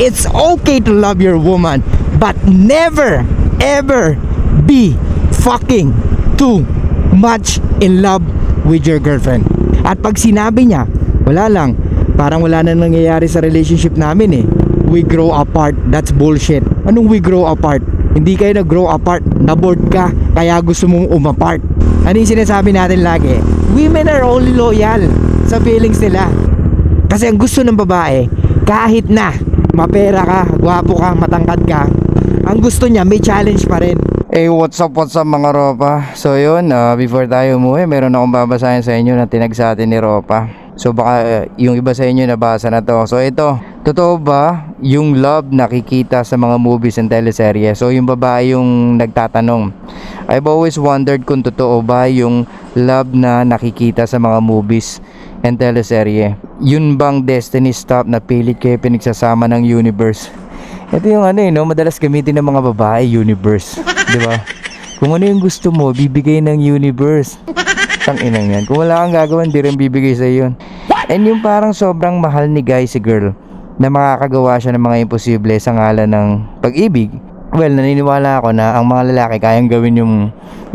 it's okay to love your woman, but never ever be fucking too much in love with your girlfriend. At pag sinabi niya, wala lang, parang wala na nangyayari sa relationship namin eh, we grow apart, that's bullshit. Anong we grow apart? Hindi kayo nag-grow apart, na-bored ka, kaya gusto mong umapart. Ano yung sinasabi natin lagi? Women are only loyal sa feelings nila. Kasi ang gusto ng babae, kahit na mapera ka, gwapo ka, matangkad ka, ang gusto niya may challenge pa rin. Hey, what's up mga Ropa? So yun, before tayo umuwi, meron akong babasahin sa inyo na tinag sa atin ni Ropa. So baka yung iba sa inyo nabasa na to. So ito, totoo ba yung love nakikita sa mga movies and teleserye? So yung babae yung nagtatanong. I've always wondered kung totoo ba yung love na nakikita sa mga movies and teleserye. Yun bang destiny stop na pilit kayo pinagsasama ng universe? Ito yung no, madalas gamitin ng mga babae, universe. Diba? Kung ano yung gusto mo, bibigay ng universe. Tanginang yan. Kung wala kang gagawin, di rin bibigay sa yun. And yung parang sobrang mahal ni guy si girl na makakagawa siya ng mga imposible sa ngalan ng pag-ibig. Well, naniniwala ako na ang mga lalaki kayang gawin yung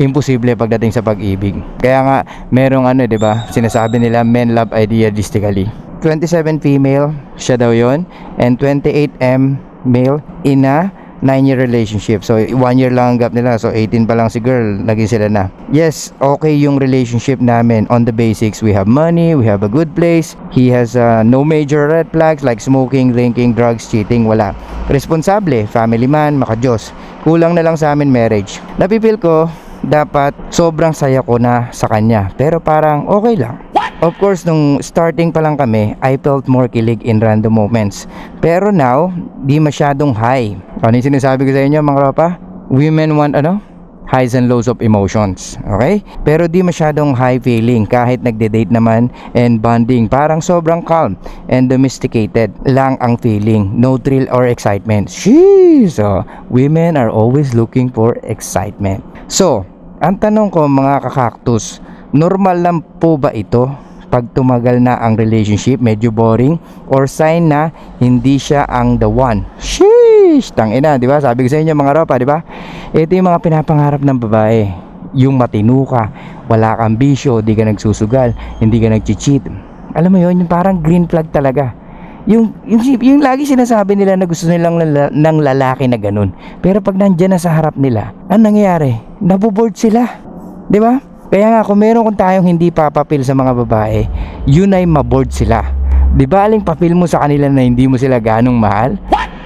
imposible pagdating sa pag-ibig. Kaya nga, merong diba, sinasabi nila men love idealistically. 27 female, siya daw yon, and 28 male in a 9-year relationship. So 1 year lang ang gap nila. So 18 pa lang si girl, naging sila na. Yes, okay yung relationship namin on the basics. We have money, we have a good place. He has no major red flags like smoking, drinking, drugs, cheating, wala. Responsable, family man, makajos. Kulang na lang sa amin marriage. Napipil ko dapat sobrang saya ko na sa kanya, pero parang okay lang. Of course, nung starting pa lang kami, I felt more kilig in random moments. Pero now, di masyadong high. Ano yung sinasabi ko sa inyo mga Ropa? Women want highs and lows of emotions. Okay? Pero di masyadong high feeling kahit nagde-date naman and bonding. Parang sobrang calm and domesticated lang ang feeling. No thrill or excitement. Sheesh! So, women are always looking for excitement. So, ang tanong ko mga kakaktus, normal lang po ba ito? Pag tumagal na ang relationship, medyo boring or sign na hindi siya ang the one. Sheesh! Tangina, di ba? Sabi ko sa inyo mga Ropa, di ba? Ito yung mga pinapangarap ng babae. Yung matino ka, wala kang bisyo, di ka nagsusugal, hindi ka nag-cheat. Alam mo yun, yung parang green flag talaga. Yung lagi sinasabi nila na gusto nilang ng lalaki na ganun. Pero pag nandyan na sa harap nila, anong nangyayari? Naboboard sila. Di ba? Kaya nga kung meron tayong hindi papapil sa mga babae, yun ay maboard sila. Di ba aling papil mo sa kanila na hindi mo sila ganong mahal?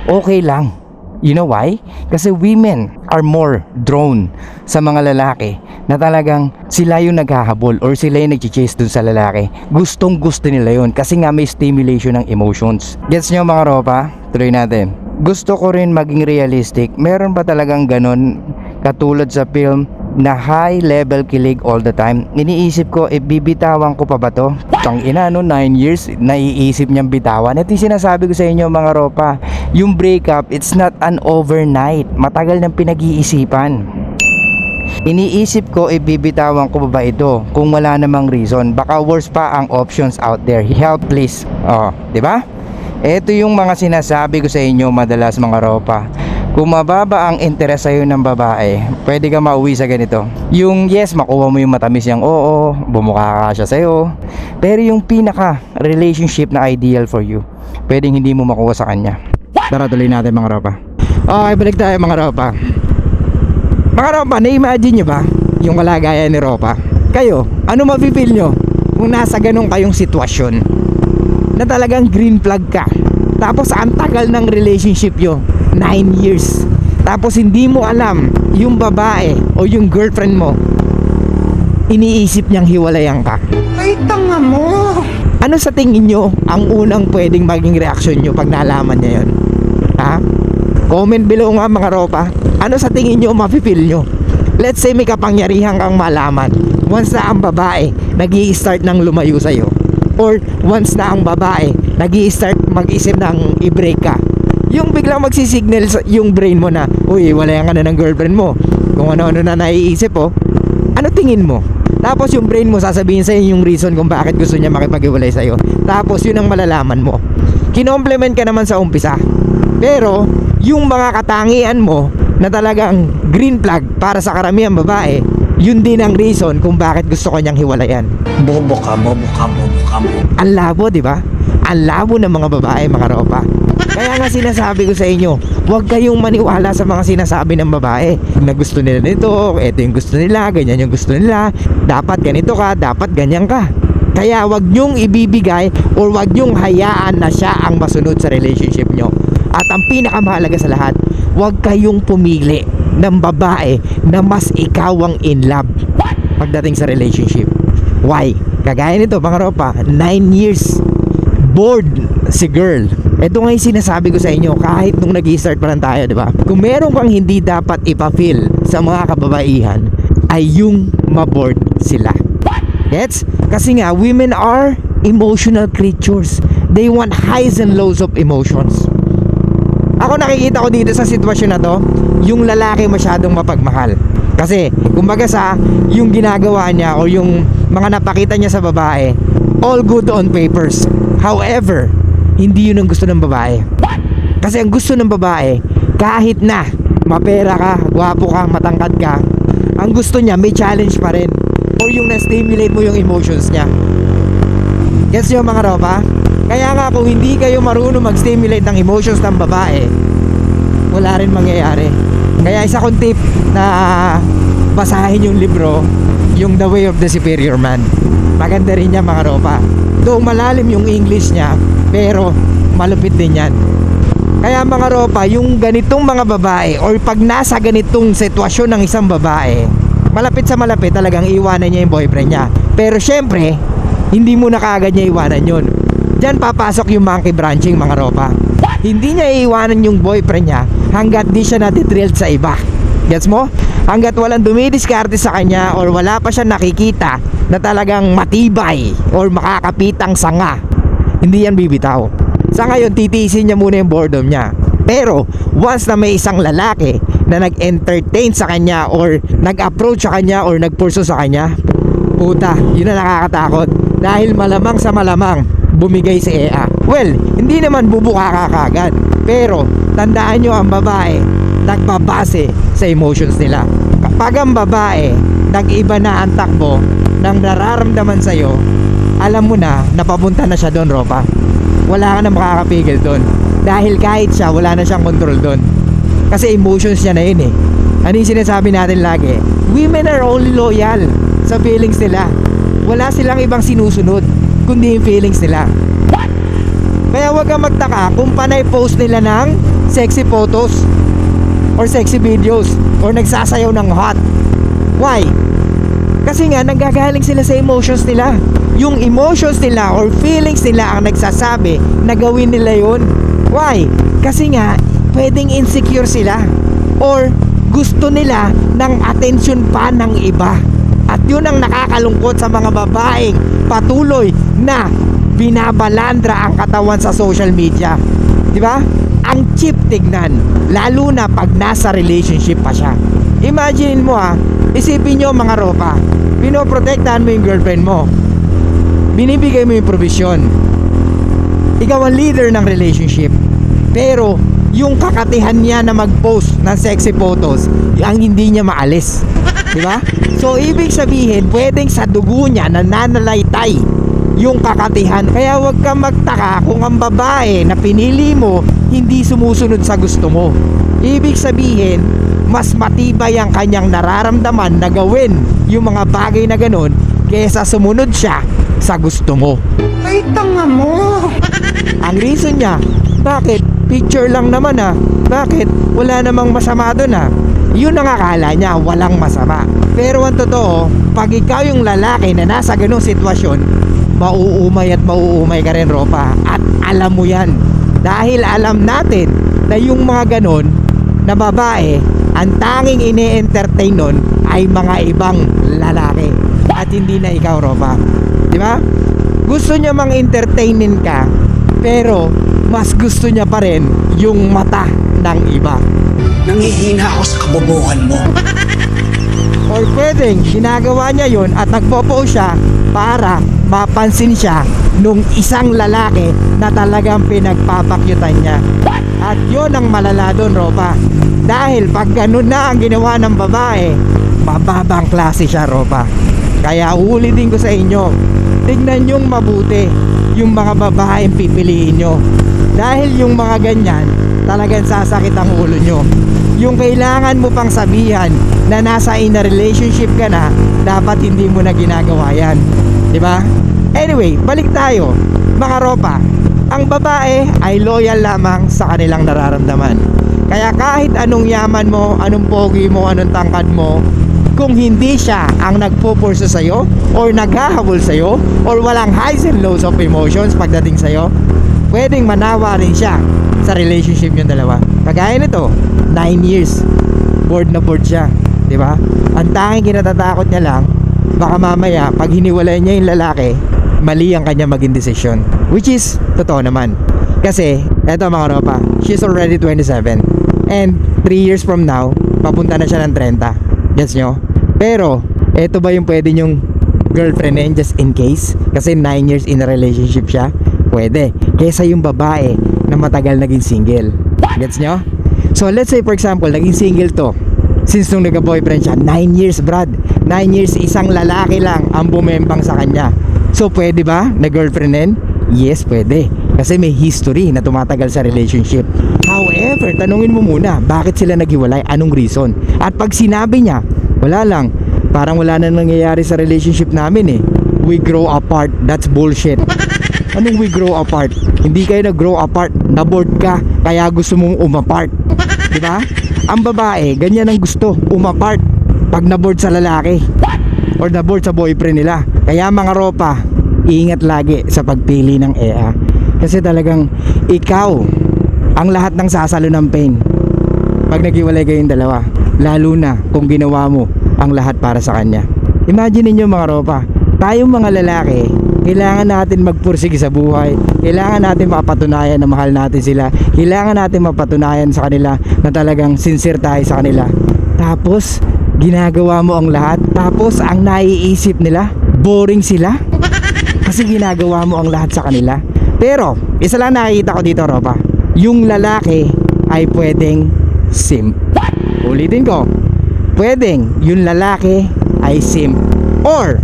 Okay lang. You know why? Kasi women are more drawn sa mga lalaki na talagang sila yung naghahabol or sila yung nag-chase dun sa lalaki. Gustong gusto nila yun kasi nga may stimulation ng emotions. Gets nyo mga Ropa? Tuloy natin. Gusto ko rin maging realistic. Meron ba talagang ganon katulad sa film na high level kilig all the time? Iniisip ko, bibitawan ko pa ba to? Tangina 9 years, naiisip niyang bitawan. Ito yung sinasabi ko sa inyo mga Ropa. Yung breakup, it's not an overnight. Matagal nang pinag-iisipan. Iniisip ko, bibitawan ko pa ba ito? Kung wala namang reason, baka worse pa ang options out there. Help please. Di ba? Ito yung mga sinasabi ko sa inyo madalas mga Ropa. Kung mababa ang interest sa'yo ng babae, pwede ka mauwi sa ganito. Yung yes, makuha mo yung matamis yung oo, bumukha ka siya sa'yo. Pero yung pinaka relationship na ideal for you, pwedeng hindi mo makuha sa kanya. Tara, tuloy natin mga Ropa. Okay, balik tayo mga Ropa. Mga Ropa, na-imagine nyo ba yung kalagayan ni Ropa? Kayo, ano mapipil nyo kung nasa ganun kayong sitwasyon na talagang green flag ka, tapos ang tagal ng relationship nyo, 9 years, tapos hindi mo alam yung babae o yung girlfriend mo, iniisip niyang hiwalayan ka. Ay, tanga mo! Ano sa tingin nyo ang unang pwedeng maging reaksyon nyo pag nalaman niya yun? Ha? Comment below nga mga Ropa. Ano sa tingin nyo mapipil nyo? Let's say may kapangyarihan kang malaman once na ang babae nag-i-start ng lumayo sa'yo, or once na ang babae nag-i-start mag-isip ng i-break ka. Yung biglang magsisignal yung brain mo na, uy, wala ka na ng girlfriend mo, kung ano-ano na naiisip ano tingin mo? Tapos yung brain mo sasabihin sa'yo yung reason kung bakit gusto niya makipag-iwalay sa'yo. Tapos yun ang malalaman mo. Kinomplement ka naman sa umpisa. Pero yung mga katangian mo na talagang green flag para sa karamihan babae, yun din ang reason kung bakit gusto ko niyang hiwalayan. Bobo ka, bobo ka, bobo ka, bobo. Ang labo, di ba? Ang labo ng mga babae, mga ropa. Kaya nga sinasabi ko sa inyo, huwag kayong maniwala sa mga sinasabi ng babae na gusto nila nito, eto yung gusto nila, ganyan yung gusto nila, dapat ganito ka, dapat ganyan ka. Kaya huwag nyong ibibigay or huwag nyong hayaan na siya ang masunod sa relationship nyo. At ang pinakamahalaga sa lahat, huwag kayong pumili ng babae na mas ikaw ang in love pagdating sa relationship. Why? Kagaya nito mga ropa, 9 years bored si girl. Ito nga yung sinasabi ko sa inyo kahit nung nag-i-start pa lang tayo, di ba? Kung meron kang hindi dapat ipa-feel sa mga kababaihan, ay yung mabored sila. Gets? Kasi nga, women are emotional creatures. They want highs and lows of emotions. Ako nakikita ko dito sa sitwasyon na to, yung lalaki masyadong mapagmahal. Kasi, kumbaga yung ginagawa niya o yung mga napakita niya sa babae, all good on papers. However, hindi yun ang gusto ng babae. Kasi ang gusto ng babae, kahit na mapera ka, gwapo ka, matangkad ka, ang gusto niya may challenge pa rin. Or yung na-stimulate mo yung emotions niya. Gets nyo mga ropa? Kaya nga kung hindi kayo marunong mag-stimulate ng emotions ng babae, wala rin mangyayari. Kaya isa kong tip na basahin yung libro, yung The Way of the Superior Man. Maganda rin niya mga ropa. Though malalim yung English niya, pero malupit din yan. Kaya mga ropa, yung ganitong mga babae or pag nasa ganitong sitwasyon ng isang babae, malapit sa malapit talagang iwanan niya yung boyfriend niya. Pero syempre, hindi mo na kaagad niya iwanan yun. Diyan papasok yung monkey branching mga ropa. Hindi niya iiwanan yung boyfriend niya hanggat di siya natitrilled sa iba. Gets mo? Hanggat walang dumidiskarte sa kanya or wala pa siya nakikita na talagang matibay or makakapitang sanga, hindi yan bibitaw. Sa ngayon, titiisin niya muna yung boredom niya. Pero once na may isang lalaki na nag-entertain sa kanya or nag-approach sa kanya or nagpurso sa kanya, puta, yun na nakakatakot. Dahil malamang sa malamang bumigay si Ea. Well, hindi naman bubuka ka kagad, pero tandaan nyo ang babae nagbabase sa emotions nila. Kapag ang babae nag-iba na ang takbo ng nararamdaman sa'yo, alam mo na napapunta na siya doon, ropa. Wala ka na makakapigil doon. Dahil kahit siya, wala na siyang control doon. Kasi emotions niya na yun eh. Ano yung sinasabi natin lagi? Women are only loyal sa feelings nila. Wala silang ibang sinusunod kundi yung feelings nila. Kaya huwag kang magtaka kung panay post nila ng sexy photos or sexy videos or nagsasayaw ng hot. Why? Kasi nga nanggagaling sila sa emotions nila. Yung emotions nila or feelings nila ang nagsasabi na gawin nila yun. Why? Kasi nga pwedeng insecure sila or gusto nila ng attention pa ng iba. At yun ang nakakalungkot sa mga babaeng patuloy na binabalandra ang katawan sa social media. Di ba? Ang cheap tignan, lalo na pag nasa relationship pa siya. Imagine mo isipin nyo mga ropa, pinoprotektahan mo yung girlfriend mo, binibigay mo yung provision, ikaw ang leader ng relationship, pero yung kakatihan niya na mag-post ng sexy photos, ang hindi niya maalis. Diba? So ibig sabihin, pwedeng sa dugo niya nananalaytay yung kakatihan. Kaya huwag kang magtaka kung ang babae na pinili mo hindi sumusunod sa gusto mo. Ibig sabihin, mas matibay ang kanyang nararamdaman na gawin yung mga bagay na ganun kaysa sumunod siya sa gusto mo. Ay, tanga mo! Ang reason niya, bakit? Picture lang naman Bakit? Wala namang masama doon Yun ang akala niya, walang masama. Pero ang totoo, pag ikaw yung lalaki na nasa ganung sitwasyon, mauumay at mauumay ka rin, ropa. At alam mo yan. Dahil alam natin na yung mga ganon na babae, ang tanging ine-entertain nun ay mga ibang lalaki. At hindi na ikaw, ropa. Di ba? Gusto niya mang entertainin ka, pero mas gusto niya pa rin yung mata ng iba. Nangihina ako sa kabobohan mo. Or pwedeng ginagawa niya yon at nagpo-post siya para mapansin siya nung isang lalaki na talagang pinagpapakyutan niya. At yun ang malala doon, Ropa. Dahil pag ganun na ang ginawa ng babae, mababang klase siya, Ropa. Kaya ulitin ko sa inyo, tignan nyong mabuti yung mga babaeng pipiliin nyo. Dahil yung mga ganyan, talagang sasakit ang ulo nyo. Yung kailangan mo pang sabihan na nasa in a relationship ka na, dapat hindi mo na ginagawa yan. Diba? Anyway, balik tayo. Mga Ropa, ang babae ay loyal lamang sa kanilang nararamdaman. Kaya kahit anong yaman mo, anong pogi mo, anong tangkad mo, kung hindi siya ang nagpupurso sa'yo or naghahabol sa'yo or walang highs and lows of emotions pagdating sa'yo, pwedeng manawa rin siya sa relationship yung dalawa. Kagaya nito, 9 years, bored na bored siya, di ba? Ang tanging kinatatakot niya lang, baka mamaya pag hiniwalay niya yung lalaki, mali ang kanya maging desisyon, which is totoo naman. Kasi eto mga Ropa, she's already 27 and 3 years from now papunta na siya ng 30. Gets nyo? Pero eto ba yung pwede nyong girlfriendin just in case? Kasi 9 years in a relationship siya, pwede. Kesa yung babae na matagal naging single. Gets nyo? So let's say for example, naging single to since nung nagka-boyfriend siya, 9 years, Brad. 9 years, isang lalaki lang ang bumembang sa kanya. So pwede ba na girlfriendin? Yes, pwede. Kasi may history na tumatagal sa relationship. However, tanungin mo muna, bakit sila naghiwalay? Anong reason? At pag sinabi niya, wala lang, parang wala na nangyayari sa relationship namin eh, we grow apart. That's bullshit. Anong we grow apart? Hindi kayo nag-grow apart, na-bored ka, kaya gusto mong umapart. Diba? Ang babae, ganyan ang gusto, umapart pag na-bored sa lalaki or na-bored sa boyfriend nila. Kaya mga Ropa, ingat lagi sa pagpili ng EA. Kasi talagang ikaw ang lahat ng sasalo ng pain pag naghiwalay kayong dalawa, lalo na kung ginawa mo ang lahat para sa kanya. Imagine niyo mga Ropa, tayong mga lalaki, kailangan natin magpursige sa buhay. Kailangan natin mapatunayan na mahal natin sila. Kailangan natin mapatunayan sa kanila na talagang sincere tayo sa kanila. Tapos ginagawa mo ang lahat. Tapos ang naiisip nila, boring sila kasi ginagawa mo ang lahat sa kanila. Pero isa lang nakikita ko dito, Ropa, yung lalaki ay pwedeng simp. Ulitin ko, pwedeng yung lalaki ay simp or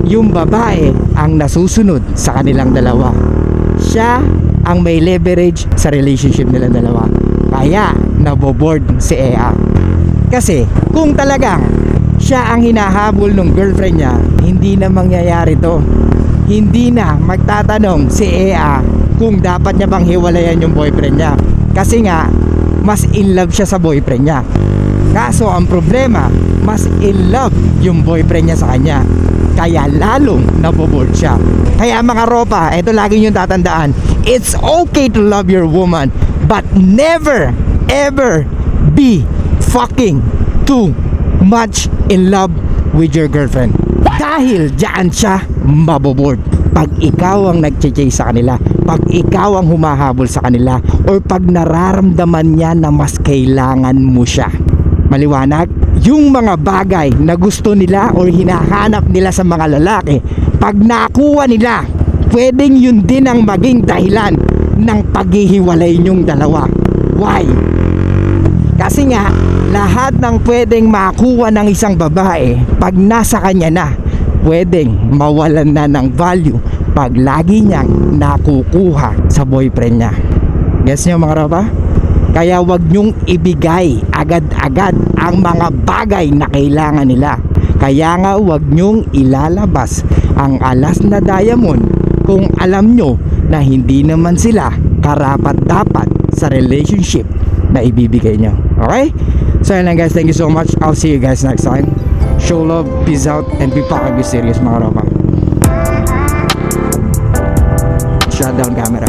yung babae ang nasusunod sa kanilang dalawa. Siya ang may leverage sa relationship nila dalawa. Kaya naboboard si Ea. Kasi kung talagang siya ang hinahabol ng girlfriend niya, hindi na mangyayari to. Hindi na magtatanong si Ea kung dapat niya bang hiwalayan yung boyfriend niya. Kasi nga, mas in love siya sa boyfriend niya. Kaso ang problema, mas in love yung boyfriend niya sa kanya. Kaya lalong naboboard siya. Kaya mga Ropa, ito lagi nyo tatandaan, it's okay to love your woman, but never, ever be fucking too much in love with your girlfriend. Dahil dyan siya maboboard. Pag ikaw ang nag-chase sa kanila, pag ikaw ang humahabol sa kanila, or pag nararamdaman niya na mas kailangan mo siya. Maliwanag? Yung mga bagay na gusto nila or hinahanap nila sa mga lalaki, pag nakuha nila, pwedeng yun din ang maging dahilan ng paghihiwalay nyong dalawa. Why? Kasi nga, lahat ng pwedeng makuha ng isang babae, pag nasa kanya na, pwedeng mawalan na ng value pag lagi niyang nakukuha sa boyfriend niya. Guess nyo mga Ropa? Kaya wag nyong ibigay agad-agad ang mga bagay na kailangan nila. Kaya nga wag nyong ilalabas ang alas na diamond kung alam nyo na hindi naman sila karapat-dapat sa relationship na ibibigay nyo. Okay? So yun lang guys, thank you so much. I'll see you guys next time. Show love, peace out, and be fucking serious mga Ropa. Shut down camera.